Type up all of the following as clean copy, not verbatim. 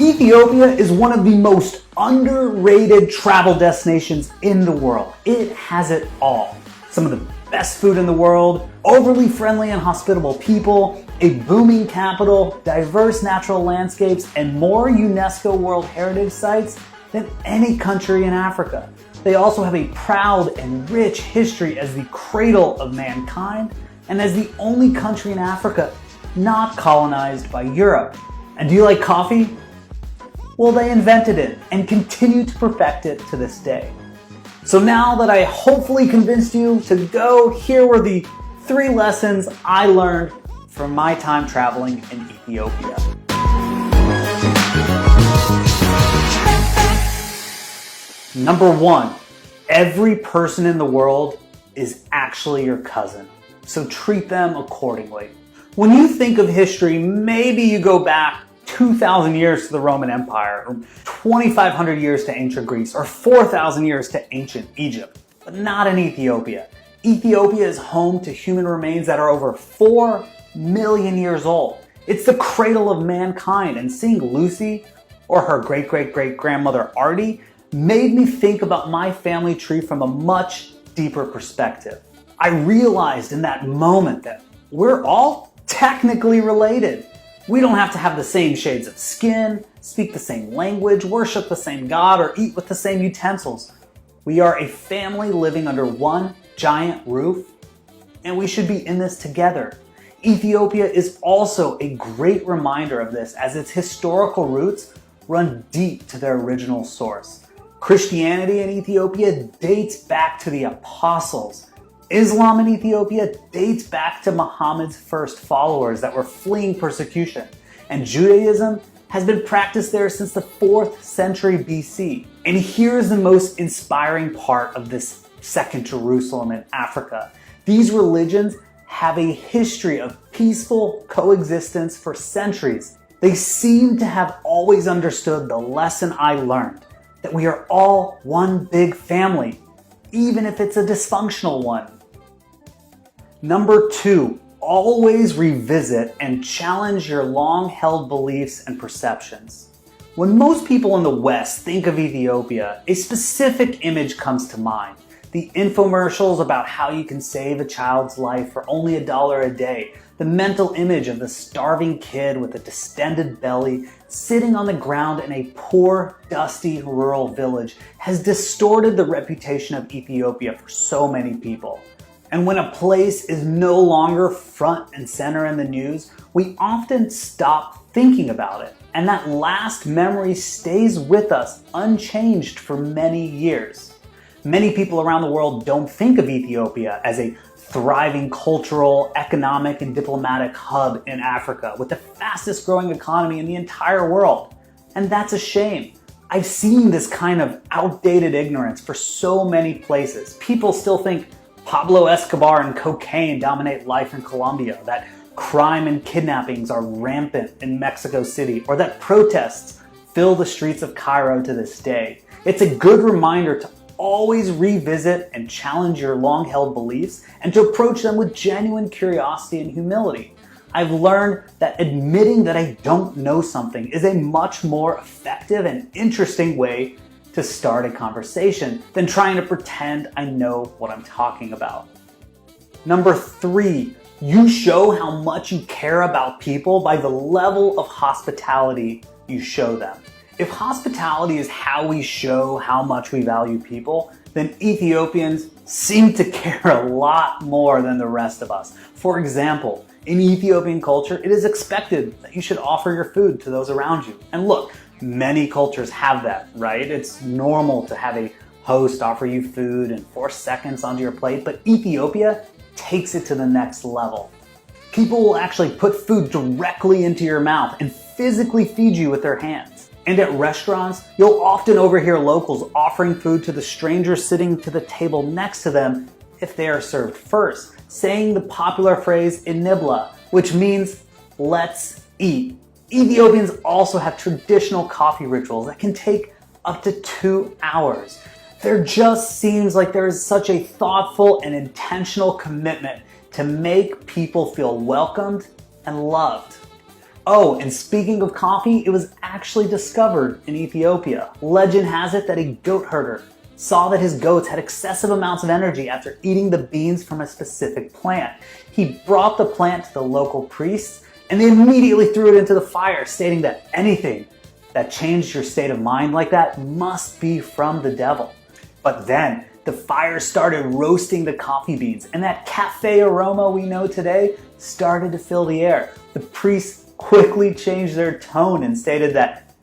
Ethiopia is one of the most underrated travel destinations in the world. It has it all. Some of the best food in the world, overly friendly and hospitable people, a booming capital, diverse natural landscapes, and more UNESCO World Heritage Sites than any country in Africa. They also have a proud and rich history as the cradle of mankind and as the only country in Africa not colonized by Europe. And do you like coffee? Well, they invented it and continue to perfect it to this day. So now that I hopefully convinced you to go, here were the 3 lessons I learned from my time traveling in Ethiopia. Number 1, every person in the world is actually your cousin, so treat them accordingly. When you think of history, maybe you go back 2,000 years to the Roman Empire, or 2,500 years to ancient Greece, or 4,000 years to ancient Egypt, but not in Ethiopia. Ethiopia is home to human remains that are over 4 million years old. It's the cradle of mankind, and seeing Lucy, or her great-great-great-grandmother Artie, made me think about my family tree from a much deeper perspective. I realized in that moment that we're all technically related. We don't have to have the same shades of skin, speak the same language, worship the same God, or eat with the same utensils. We are a family living under one giant roof, and we should be in this together. Ethiopia is also a great reminder of this, as its historical roots run deep to their original source. Christianity in Ethiopia dates back to the apostles. Islam in Ethiopia dates back to Muhammad's first followers that were fleeing persecution, and Judaism has been practiced there since the 4th century BC. And here's the most inspiring part of this second Jerusalem in Africa. These religions have a history of peaceful coexistence for centuries. They seem to have always understood the lesson I learned, that we are all one big family, even if it's a dysfunctional one. Number 2, always revisit and challenge your long-held beliefs and perceptions. When most people in the West think of Ethiopia, a specific image comes to mind. The infomercials about how you can save a child's life for only $1 a day. The mental image of the starving kid with a distended belly sitting on the ground in a poor, dusty, rural village has distorted the reputation of Ethiopia for so many people. And when a place is no longer front and center in the news, we often stop thinking about it. And that last memory stays with us unchanged for many years. Many people around the world don't think of Ethiopia as a thriving cultural, economic, and diplomatic hub in Africa with the fastest growing economy in the entire world. And that's a shame. I've seen this kind of outdated ignorance for so many places. People still think Pablo Escobar and cocaine dominate life in Colombia, that crime and kidnappings are rampant in Mexico City, or that protests fill the streets of Cairo to this day. It's a good reminder to always revisit and challenge your long-held beliefs and to approach them with genuine curiosity and humility. I've learned that admitting that I don't know something is a much more effective and interesting way to start a conversation than trying to pretend I know what I'm talking about. Number 3, you show how much you care about people by the level of hospitality you show them. If hospitality is how we show how much we value people, then Ethiopians seem to care a lot more than the rest of us. For example, in Ethiopian culture, it is expected that you should offer your food to those around you. And look, many cultures have that, right? It's normal to have a host offer you food and force seconds onto your plate, but Ethiopia takes it to the next level. People will actually put food directly into your mouth and physically feed you with their hands. And at restaurants, you'll often overhear locals offering food to the stranger sitting to the table next to them if they are served first, saying the popular phrase "inibla," which means "let's eat." Ethiopians also have traditional coffee rituals that can take up to 2 hours. There just seems like there is such a thoughtful and intentional commitment to make people feel welcomed and loved. Oh, and speaking of coffee, it was actually discovered in Ethiopia. Legend has it that a goat herder saw that his goats had excessive amounts of energy after eating the beans from a specific plant. He brought the plant to the local priests, and they immediately threw it into the fire, stating that anything that changed your state of mind like that must be from the devil. But then the fire started roasting the coffee beans, and that cafe aroma we know today started to fill the air. The priests quickly changed their tone and stated that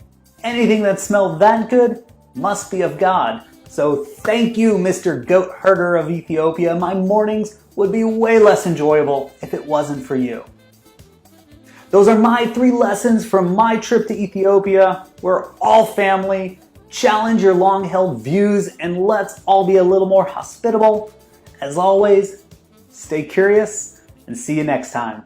anything that smelled that good must be of God. So thank you, Mr. Goat Herder of Ethiopia. My mornings would be way less enjoyable if it wasn't for you. Those are my 3 lessons from my trip to Ethiopia. We're all family. Challenge your long-held views and let's all be a little more hospitable. As always, stay curious and see you next time.